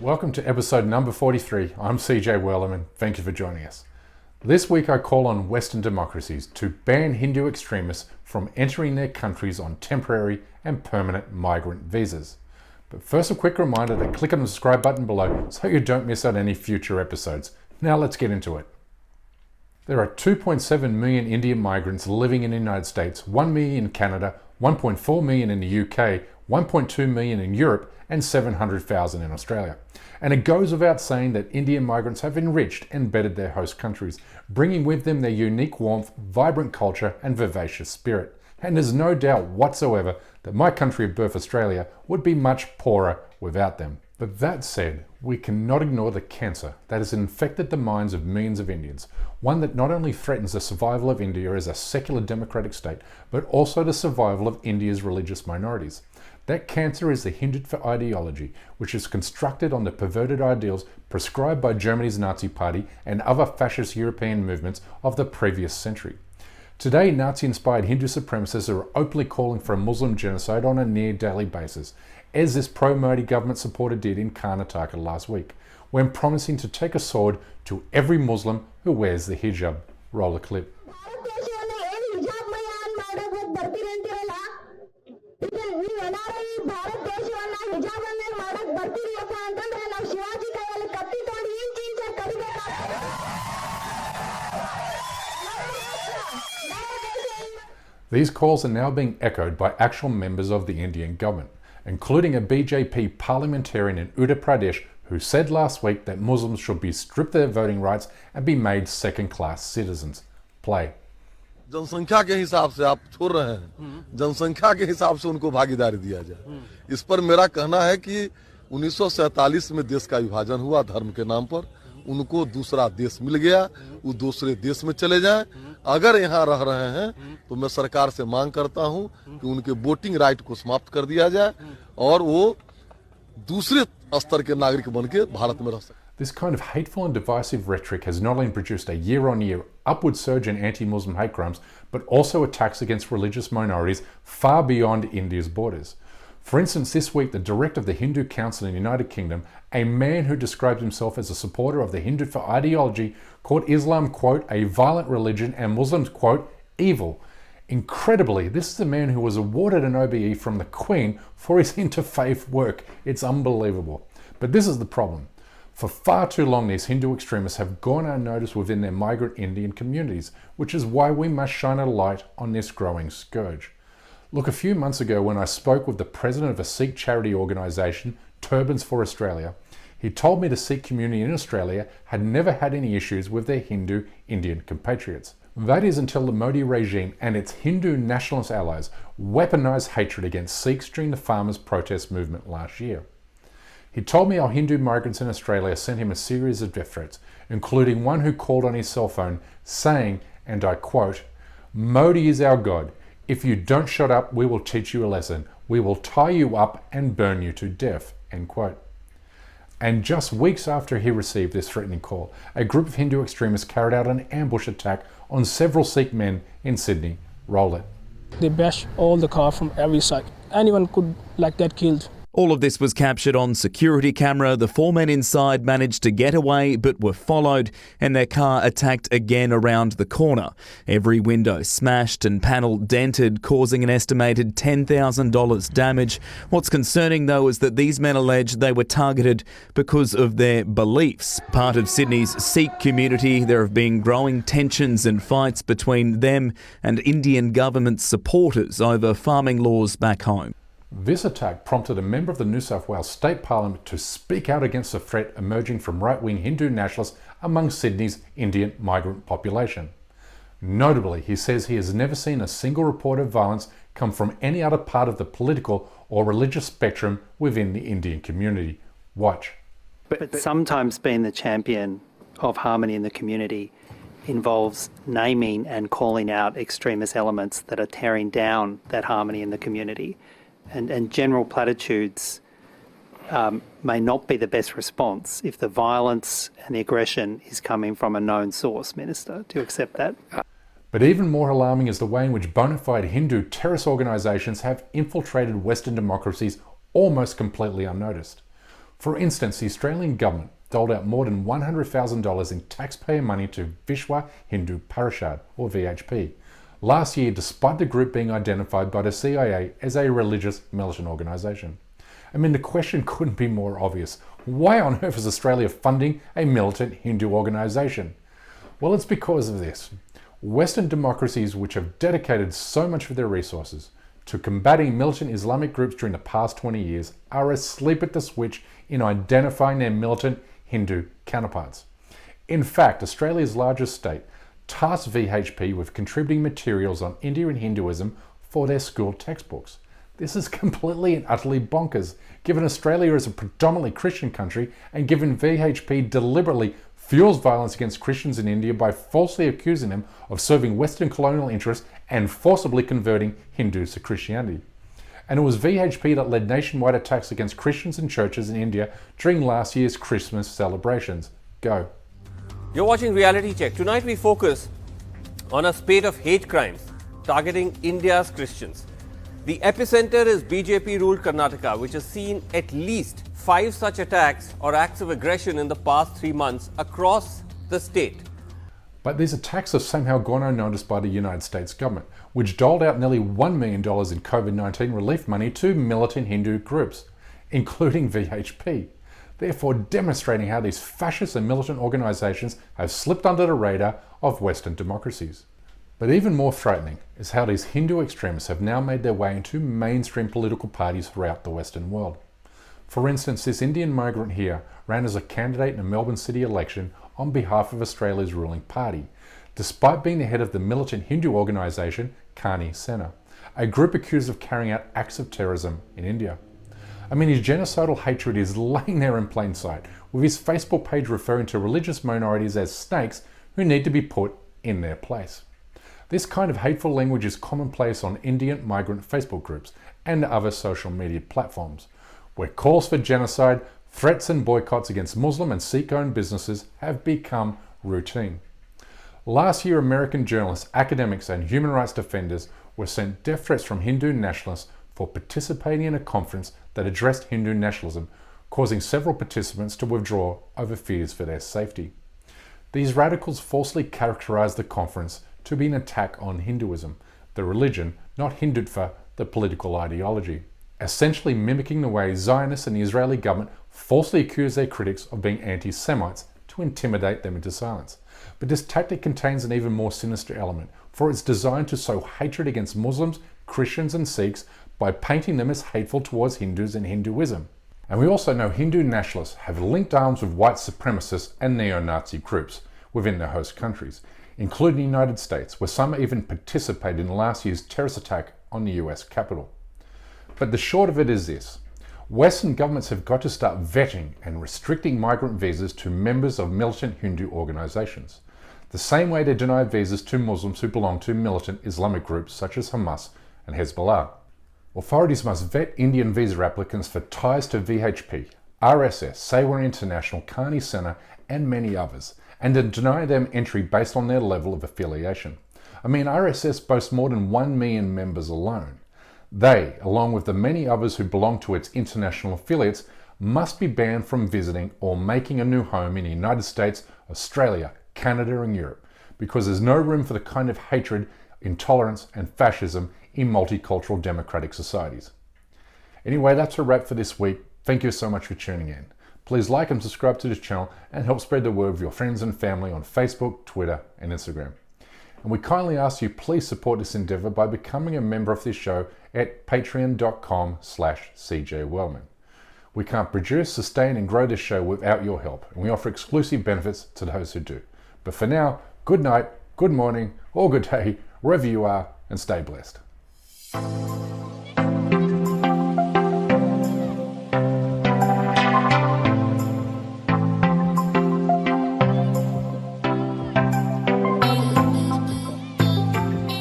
Welcome to episode number 43. I'm CJ Werleman. Thank you for joining us. This week I call on Western democracies to ban Hindu extremists from entering their countries on temporary and permanent migrant visas. But first, a quick reminder to click on the subscribe button below so you don't miss out any future episodes. Now let's get into it. There are 2.7 million Indian migrants living in the United States, 1 million in Canada, 1.4 million in the UK, 1.2 million in Europe, and 700,000 in Australia. And it goes without saying that Indian migrants have enriched and bettered their host countries, bringing with them their unique warmth, vibrant culture, and vivacious spirit. And there's no doubt whatsoever that my country of birth, Australia, would be much poorer without them. But that said, we cannot ignore the cancer that has infected the minds of millions of Indians, one that not only threatens the survival of India as a secular democratic state, but also the survival of India's religious minorities. That cancer is the Hindutva ideology, which is constructed on the perverted ideals prescribed by Germany's Nazi Party and other fascist European movements of the previous century. Today, Nazi-inspired Hindu supremacists are openly calling for a Muslim genocide on a near-daily basis, as this pro-Modi government supporter did in Karnataka last week, when promising to take a sword to every Muslim who wears the hijab. Roll a clip. These calls are now being echoed by actual members of the Indian government, including a BJP parliamentarian in Uttar Pradesh who said last week that Muslims should be stripped of their voting rights and be made second-class citizens. Play. जनसंख्या के हिसाब से आप छोड़ रहे हैं, जनसंख्या के हिसाब से उनको भागीदारी दिया जाए। इस पर मेरा कहना है कि 1947 में देश का विभाजन हुआ धर्म के नाम पर, उनको दूसरा देश मिल गया, वो दूसरे देश में चले जाएं। अगर यहाँ रह रहे हैं तो मैं सरकार से मांग करता हूँ कि उनके वोटिंग राइट को समाप्त कर दिया जाए और वो दूसरे स्तर के नागरिक बनके भारत में रह सकें। This kind of hateful and divisive rhetoric has not only produced a year-on-year upward surge in anti-Muslim hate crimes, but also attacks against religious minorities far beyond India's borders. For instance, this week, the director of the Hindu Council in the United Kingdom, a man who describes himself as a supporter of the Hindutva ideology, called Islam, quote, a violent religion and Muslims, quote, evil. Incredibly, this is a man who was awarded an OBE from the Queen for his interfaith work. It's unbelievable. But this is the problem. For far too long, these Hindu extremists have gone unnoticed within their migrant Indian communities, which is why we must shine a light on this growing scourge. Look, a few months ago when I spoke with the president of a Sikh charity organisation, Turbans for Australia, he told me the Sikh community in Australia had never had any issues with their Hindu Indian compatriots. That is until the Modi regime and its Hindu nationalist allies weaponised hatred against Sikhs during the farmers' protest movement last year. He told me how Hindu migrants in Australia sent him a series of death threats, including one who called on his cell phone saying, and I quote, "Modi is our God. If you don't shut up, we will teach you a lesson. We will tie you up and burn you to death," end quote. And just weeks after he received this threatening call, a group of Hindu extremists carried out an ambush attack on several Sikh men in Sydney. Roll it. They bashed all the car from every side. Anyone could get killed. All of this was captured on security camera. The four men inside managed to get away but were followed, and their car attacked again around the corner. Every window smashed and panel dented, causing an estimated $10,000 damage. What's concerning, though, is that these men allege they were targeted because of their beliefs. Part of Sydney's Sikh community, there have been growing tensions and fights between them and Indian government supporters over farming laws back home. This attack prompted a member of the New South Wales State Parliament to speak out against the threat emerging from right-wing Hindu nationalists among Sydney's Indian migrant population. Notably, he says he has never seen a single report of violence come from any other part of the political or religious spectrum within the Indian community. Watch. But sometimes being the champion of harmony in the community involves naming and calling out extremist elements that are tearing down that harmony in the community. And general platitudes may not be the best response if the violence and the aggression is coming from a known source, Minister. Do you accept that? But even more alarming is the way in which bona fide Hindu terrorist organisations have infiltrated Western democracies almost completely unnoticed. For instance, the Australian government doled out more than $100,000 in taxpayer money to Vishwa Hindu Parishad, or VHP, last year, despite the group being identified by the CIA as a religious militant organisation. I mean, the question couldn't be more obvious. Why on earth is Australia funding a militant Hindu organisation? Well, it's because of this. Western democracies, which have dedicated so much of their resources to combating militant Islamic groups during the past 20 years, are asleep at the switch in identifying their militant Hindu counterparts. In fact, Australia's largest state tasked VHP with contributing materials on India and Hinduism for their school textbooks. This is completely and utterly bonkers, given Australia is a predominantly Christian country and given VHP deliberately fuels violence against Christians in India by falsely accusing them of serving Western colonial interests and forcibly converting Hindus to Christianity. And it was VHP that led nationwide attacks against Christians and churches in India during last year's Christmas celebrations. Go. You're watching Reality Check. Tonight we focus on a spate of hate crimes targeting India's Christians. The epicenter is BJP-ruled Karnataka, which has seen at least 5 such attacks or acts of aggression in the past 3 months across the state. But these attacks have somehow gone unnoticed by the United States government, which doled out nearly $1 million in COVID-19 relief money to militant Hindu groups, including VHP, therefore demonstrating how these fascist and militant organisations have slipped under the radar of Western democracies. But even more threatening is how these Hindu extremists have now made their way into mainstream political parties throughout the Western world. For instance, this Indian migrant here ran as a candidate in a Melbourne City election on behalf of Australia's ruling party, despite being the head of the militant Hindu organisation Karni Sena, a group accused of carrying out acts of terrorism in India. I mean, his genocidal hatred is laying there in plain sight, with his Facebook page referring to religious minorities as snakes who need to be put in their place. This kind of hateful language is commonplace on Indian migrant Facebook groups and other social media platforms, where calls for genocide, threats and boycotts against Muslim and Sikh-owned businesses have become routine. Last year, American journalists, academics and human rights defenders were sent death threats from Hindu nationalists for participating in a conference that addressed Hindu nationalism, causing several participants to withdraw over fears for their safety. These radicals falsely characterized the conference to be an attack on Hinduism, the religion, not Hindutva, the political ideology, essentially mimicking the way Zionists and the Israeli government falsely accuse their critics of being anti-Semites to intimidate them into silence. But this tactic contains an even more sinister element, for it's designed to sow hatred against Muslims, Christians and Sikhs by painting them as hateful towards Hindus and Hinduism. And we also know Hindu nationalists have linked arms with white supremacists and neo-Nazi groups within their host countries, including the United States, where some even participated in last year's terrorist attack on the US Capitol. But the short of it is this: Western governments have got to start vetting and restricting migrant visas to members of militant Hindu organisations, the same way they deny visas to Muslims who belong to militant Islamic groups such as Hamas and Hezbollah. Authorities must vet Indian visa applicants for ties to VHP, RSS, Sewa International, Karni Sena and many others, and to deny them entry based on their level of affiliation. I mean, RSS boasts more than 1 million members alone. They, along with the many others who belong to its international affiliates, must be banned from visiting or making a new home in the United States, Australia, Canada and Europe, because there's no room for the kind of hatred, intolerance and fascism in multicultural democratic societies. Anyway, that's a wrap for this week. Thank you so much for tuning in. Please like and subscribe to this channel and help spread the word with your friends and family on Facebook, Twitter and Instagram. And we kindly ask you please support this endeavour by becoming a member of this show at patreon.com/CJWellman. We can't produce, sustain and grow this show without your help, and we offer exclusive benefits to those who do. But for now, good night, good morning or good day, wherever you are, and stay blessed.